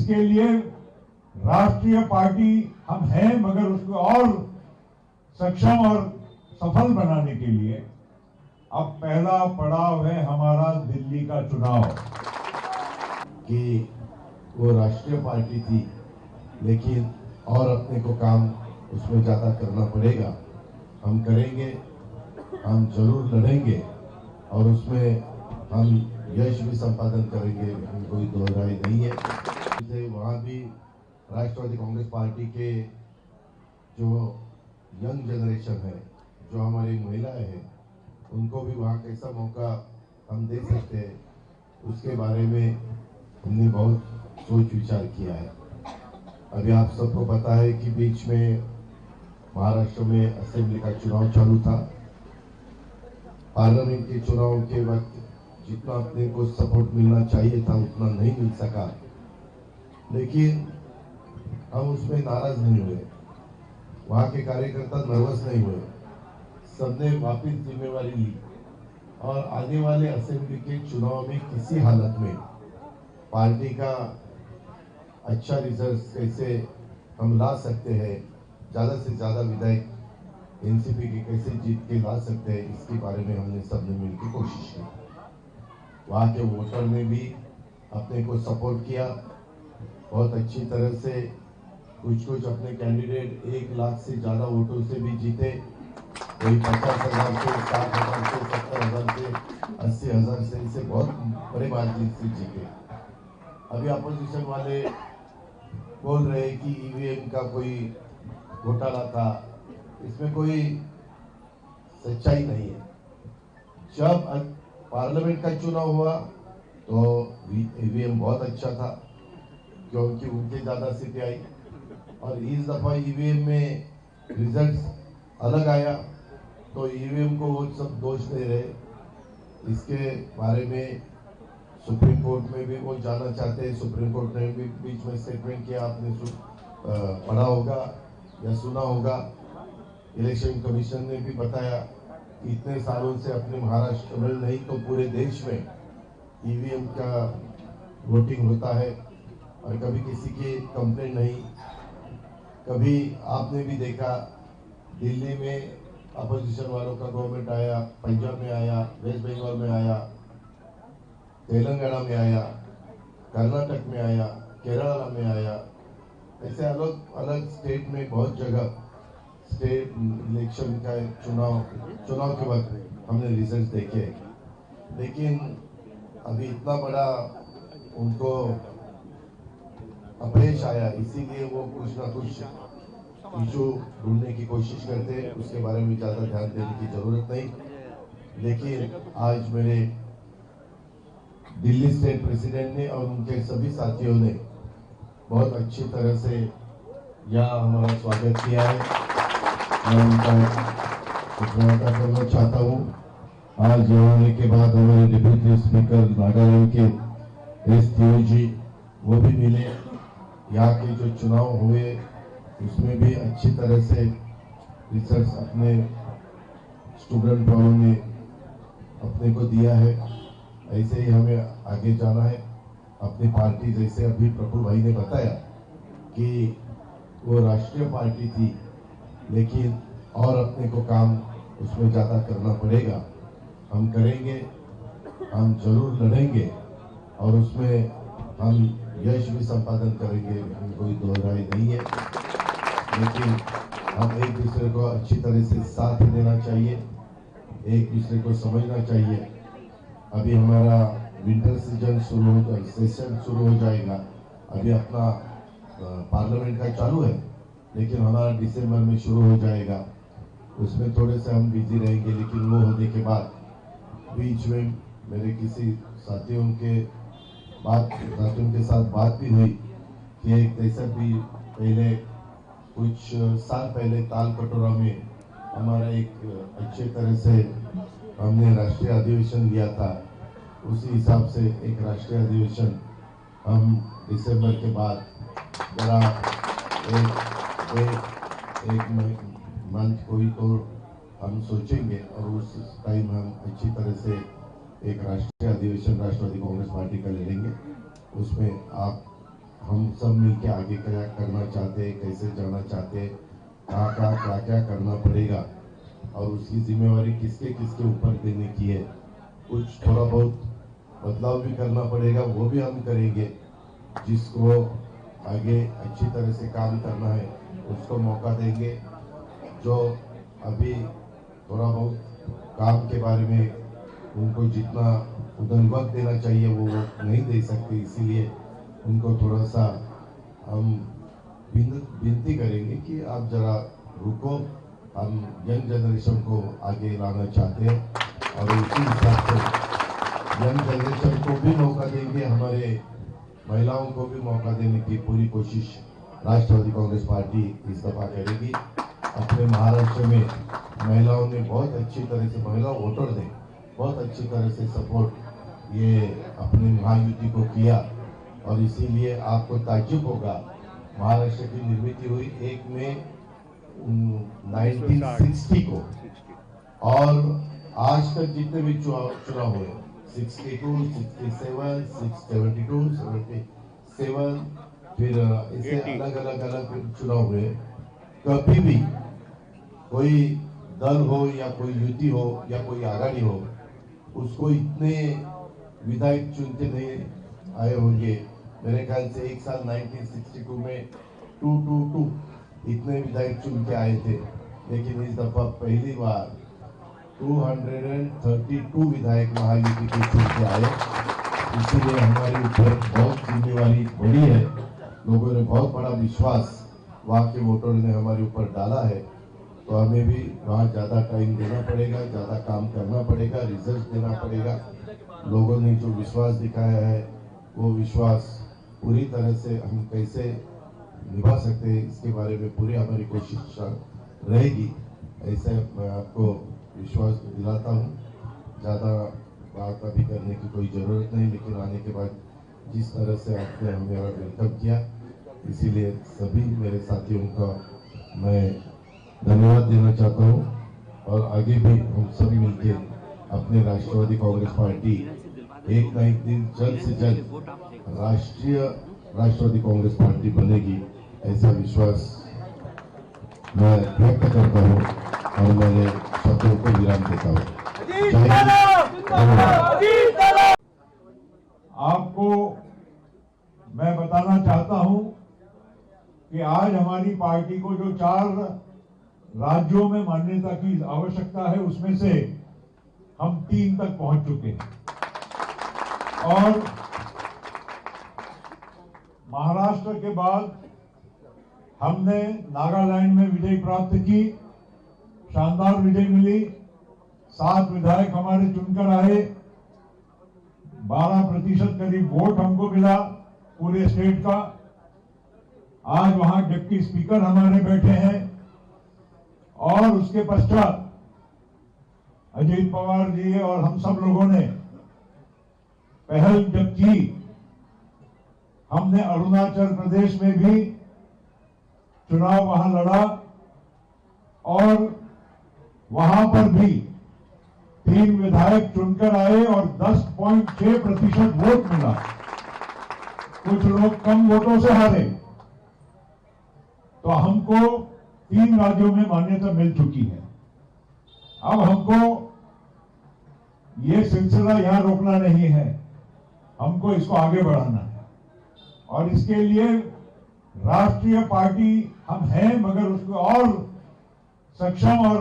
इसके लिए राष्ट्रीय पार्टी हम हैं, मगर उसको और सक्षम और सफल बनाने के लिए अब पहला पड़ाव है हमारा दिल्ली का चुनाव। कि वो राष्ट्रीय पार्टी थी, लेकिन और अपने को काम उसमें ज़्यादा करना पड़ेगा। हम करेंगे, हम जरूर लड़ेंगे और उसमें हम यश भी संपादन करेंगे, कोई दो राय नहीं है। जैसे वहाँ भी राष्ट्रवादी कांग्रेस पार्टी के जो यंग जनरेशन है, जो हमारी महिलाएं हैं, उनको भी वहाँ कैसा मौका हम दे सकते हैं, उसके बारे में हमने बहुत सोच विचार किया है। अभी आप सबको पता है कि बीच में महाराष्ट्र में असेंबली का चुनाव चालू था। पार्लियामेंट के चुनाव के वक्त जितना अपने को सपोर्ट मिलना चाहिए था उतना नहीं मिल सका, लेकिन हम उसमें नाराज नहीं हुए। वहाँ के कार्यकर्ता नर्वस नहीं हुए, सबने वापस जिम्मेवारी ली और आने वाले असेंबली के चुनाव में किसी हालत में पार्टी का अच्छा रिजल्ट कैसे हम ला सकते हैं, ज़्यादा से ज़्यादा विधायक एनसीपी के कैसे जीत के ला सकते हैं, इसके बारे में हमने सबने मिलकर कोशिश की। वहाँ के वोटर ने भी अपने को सपोर्ट किया बहुत अच्छी तरह से। कुछ अपने कैंडिडेट 1 लाख से ज़्यादा वोटों से भी जीते, कोई 50,000 से, 60,000 से, 70,000 से, 80,000 से, इसे बहुत बड़े मार्जिन से जीते। अभी अपोजिशन वाले बोल रहे कि ईवीएम का कोई घोटाला था, इसमें कोई सच्चाई नहीं है। जब पार्लियामेंट का चुनाव हुआ तो ईवीएम बहुत अच्छा था, क्योंकि उनके ज़्यादा सीटें आई, और इस दफ़ा ईवीएम में रिजल्ट अलग आया तो ईवीएम को वो सब दोष दे रहे। इसके बारे में सुप्रीम कोर्ट में भी वो जानना चाहते हैं। सुप्रीम कोर्ट ने भी बीच में स्टेटमेंट किया, आपने पढ़ा होगा या सुना होगा। इलेक्शन कमीशन ने भी बताया कि इतने सालों से अपने महाराष्ट्र में नहीं तो पूरे देश में ईवीएम का वोटिंग होता है और कभी किसी की कंप्लेंट नहीं। कभी आपने भी देखा दिल्ली में अपोजिशन वालों का गवर्नमेंट आया, पंजाब में आया, वेस्ट बंगाल में आया, तेलंगाना में आया, कर्नाटक में आया, केरला में आया, ऐसे अलग अलग स्टेट में बहुत जगह स्टेट इलेक्शन का चुनाव के वक्त हमने रिजल्ट देखे। लेकिन अभी इतना बड़ा उनको अपयश आया, इसीलिए वो कुछ ना कुछ इशू ढूंढने की कोशिश करते हैं। उसके बारे में ज़्यादा ध्यान देने की जरूरत नहीं। लेकिन आज मेरे दिल्ली स्टेट प्रेसिडेंट ने और उनके सभी साथियों ने बहुत अच्छी तरह से यहाँ हमारा स्वागत किया है। मैं उनका शुक्रिया करना चाहता हूँ। आज यहाँ आने के बाद हमारे डिप्टी स्पीकर नागालैंड के एस जी वो भी मिले। यहाँ के जो चुनाव हुए उसमें भी अच्छी तरह से रिसर्च अपने स्टूडेंट वालों ने अपने को दिया है। ऐसे ही हमें आगे जाना है। अपनी पार्टी, जैसे अभी प्रफुल्ल भाई ने बताया कि वो राष्ट्रीय पार्टी थी, लेकिन और अपने को काम उसमें ज़्यादा करना पड़ेगा। हम करेंगे, हम जरूर लड़ेंगे और उसमें हम यश भी संपादन करेंगे, कोई दो राय नहीं है। लेकिन हम एक दूसरे को अच्छी तरह से साथ देना चाहिए, एक दूसरे को समझना चाहिए। अभी हमारा विंटर सेशन शुरू हो जाएगा। अभी अपना पार्लियामेंट का चालू है, लेकिन हमारा दिसंबर में शुरू हो जाएगा। उसमें थोड़े से हम बिजी रहेंगे, लेकिन वो होने के बाद बीच में मेरे किसी साथियों के साथ बात भी हुई कि एक जैसा भी पहले कुछ साल पहले ताल कटोरा में हमारा एक अच्छे तरह से हमने राष्ट्रीय अधिवेशन लिया था, उसी हिसाब से एक राष्ट्रीय अधिवेशन हम दिसंबर के बाद जरा एक मंथ कोई तो हम सोचेंगे और उस टाइम हम अच्छी तरह से एक राष्ट्रीय अधिवेशन राष्ट्रवादी कांग्रेस पार्टी का ले लेंगे। उसमें आप हम सब मिलके आगे क्या करना चाहते हैं, कैसे जाना चाहते हैं, कहाँ कहाँ क्या क्या करना पड़ेगा और उसकी जिम्मेवारी किसके किसके ऊपर देने की है। कुछ थोड़ा बहुत बदलाव भी करना पड़ेगा, वो भी हम करेंगे। जिसको आगे अच्छी तरह से काम करना है उसको मौका देंगे। जो अभी थोड़ा बहुत काम के बारे में उनको जितना उधर वक्त देना चाहिए वो नहीं दे सकते, इसीलिए उनको थोड़ा सा हम विनती करेंगे कि आप जरा रुको। हम यंग जनरेशन को आगे लाना चाहते हैं और उसी हिसाब से यंग जनरेशन को भी मौका देंगे, हमारे महिलाओं को भी मौका देने की पूरी कोशिश राष्ट्रवादी कांग्रेस पार्टी इस दफा करेगी। अपने महाराष्ट्र में महिलाओं ने बहुत अच्छी तरह से, महिला वोटर ने बहुत अच्छी तरह से सपोर्ट ये अपनी महायुति को किया और इसीलिए आपको ताज्जुब होगा, महाराष्ट्र की निर्मित हुई 1 मई 1960 को और आज तक जितने भी चुनाव हुए 62, 67, 72, 77, फिर इसे अलग अलग चुनाव हुए, कभी भी कोई दल हो या कोई युति हो या कोई आघाड़ी हो उसको इतने विधायक चुनते नहीं आए होंगे। मेरे ख्याल से एक साल 1962 में 222 इतने विधायक चुन के आए थे, लेकिन इस दफा पहली बार 232 विधायक महायुति के चुन के आए। इसीलिए हमारे ऊपर बहुत जिम्मेवारी बड़ी है। लोगों ने बहुत बड़ा विश्वास वहाँ के वोटरों ने हमारे ऊपर डाला है, तो हमें भी वहाँ ज़्यादा टाइम देना पड़ेगा, ज़्यादा काम करना पड़ेगा, रिजल्ट देना पड़ेगा। लोगों ने जो विश्वास दिखाया है वो विश्वास पूरी तरह से हम कैसे निभा सकते हैं इसके बारे में पूरी हमारी कोशिश रहेगी। ऐसे मैं आपको विश्वास दिलाता हूँ। ज़्यादा बात अभी करने की कोई ज़रूरत नहीं, लेकिन आने के बाद जिस तरह से आपने हमें वेलकम किया, इसीलिए सभी मेरे साथियों का मैं धन्यवाद देना चाहता हूँ और आगे भी हम सभी मिलकर अपने राष्ट्रवादी कांग्रेस पार्टी एक ना एक दिन जल्द से जल्द राष्ट्रीय राष्ट्रवादी कांग्रेस पार्टी बनेगी, ऐसा विश्वास मैं व्यक्त करता हूँ और मेरे शब्दों को विराम देता हूँ। आपको मैं बताना चाहता हूं कि आज हमारी पार्टी को जो 4 राज्यों में मान्यता की आवश्यकता है उसमें से हम 3 तक पहुंच चुके हैं और महाराष्ट्र के बाद हमने नागालैंड में विजय प्राप्त की, शानदार विजय मिली। 7 विधायक हमारे चुनकर आए, 12% करीब वोट हमको मिला पूरे स्टेट का। आज वहां डिप्टी स्पीकर हमारे बैठे हैं और उसके पश्चात अजीत पवार जी और हम सब लोगों ने पहल जब की, हमने अरुणाचल प्रदेश में भी चुनाव वहां लड़ा और वहां पर भी 3 विधायक चुनकर आए और 10.6% वोट मिला। कुछ लोग कम वोटों से हारे, तो हमको 3 राज्यों में मान्यता मिल चुकी है। अब हमको ये सिलसिला यहां रोकना नहीं है, हमको इसको आगे बढ़ाना है और इसके लिए राष्ट्रीय पार्टी हम हैं, मगर उसको और सक्षम और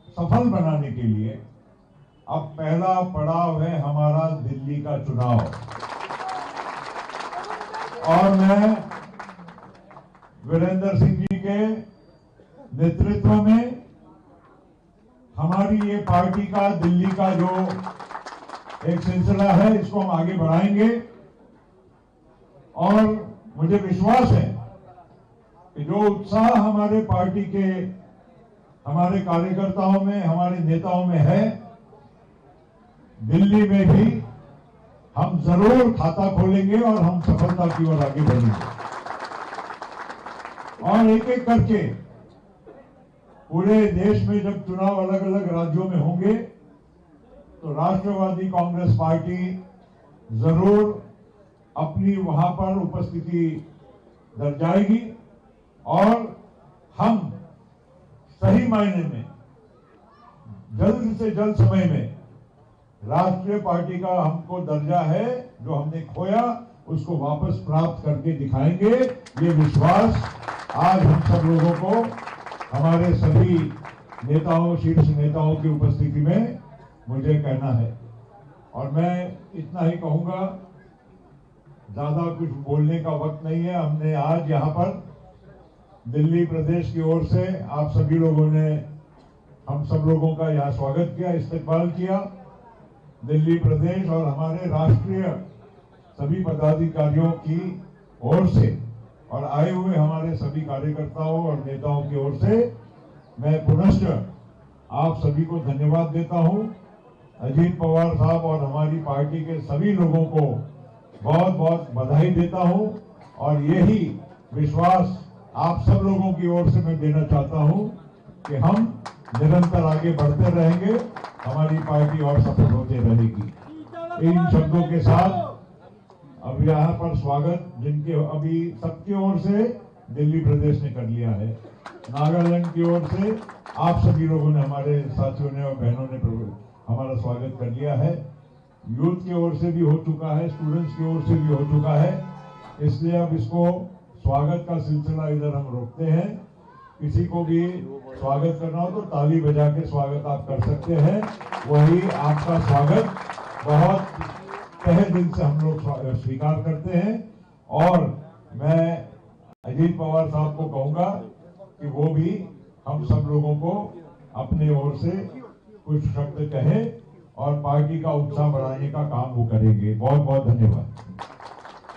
सफल बनाने के लिए अब पहला पड़ाव है हमारा दिल्ली का चुनाव। और मैं वीरेंद्र सिंह जी के नेतृत्व में हमारी ये पार्टी का दिल्ली का जो एक सिलसिला है इसको हम आगे बढ़ाएंगे और मुझे विश्वास है कि जो उत्साह हमारे पार्टी के, हमारे कार्यकर्ताओं में, हमारे नेताओं में है, दिल्ली में भी हम जरूर खाता खोलेंगे और हम सफलता की ओर आगे बढ़ेंगे और एक एक करके पूरे देश में जब चुनाव अलग अलग राज्यों में होंगे तो राष्ट्रवादी कांग्रेस पार्टी जरूर अपनी वहां पर उपस्थिति दर्जाएगी और हम सही मायने में जल्द से जल्द समय में राष्ट्रीय पार्टी का हमको दर्जा है जो हमने खोया उसको वापस प्राप्त करके दिखाएंगे। ये विश्वास आज हम सब लोगों को हमारे सभी नेताओं, शीर्ष नेताओं की उपस्थिति में मुझे कहना है। और मैं इतना ही कहूंगा, ज्यादा कुछ बोलने का वक्त नहीं है। हमने आज यहाँ पर दिल्ली प्रदेश की ओर से आप सभी लोगों ने हम सब लोगों का यहाँ स्वागत किया, इस्तकबाल किया। दिल्ली प्रदेश और हमारे राष्ट्रीय सभी पदाधिकारियों की ओर से और आए हुए हमारे सभी कार्यकर्ताओं और नेताओं की ओर से मैं पुनश्च आप सभी को धन्यवाद देता हूं। अजीत पवार साहब और हमारी पार्टी के सभी लोगों को बहुत बहुत बधाई देता हूं और यही विश्वास आप सब लोगों की ओर से मैं देना चाहता हूं कि हम निरंतर आगे बढ़ते रहेंगे, हमारी पार्टी और सफल होती रहेगी। इन शब्दों के साथ अब यहाँ पर स्वागत जिनके अभी सबकी ओर से दिल्ली प्रदेश ने कर लिया है, नागालैंड की ओर से आप सभी लोगों ने, हमारे साथियों ने और बहनों ने हमारा स्वागत कर लिया है। यूथ की ओर से भी हो चुका है, स्टूडेंट्स की ओर से भी हो चुका है। इसलिए अब इसको स्वागत का सिलसिला इधर हम रोकते हैं। किसी को भी स्वागत करना हो तो ताली बजा के स्वागत आप कर सकते हैं। वही आपका स्वागत बहुत तहे दिल से हम लोग स्वीकार करते हैं। और मैं अजीत पवार साहब को कहूंगा कि वो भी हम सब लोगों को अपनी ओर से कुछ शब्द कहें और पार्टी का उत्साह बढ़ाने का काम वो करेंगे। बहुत बहुत धन्यवाद।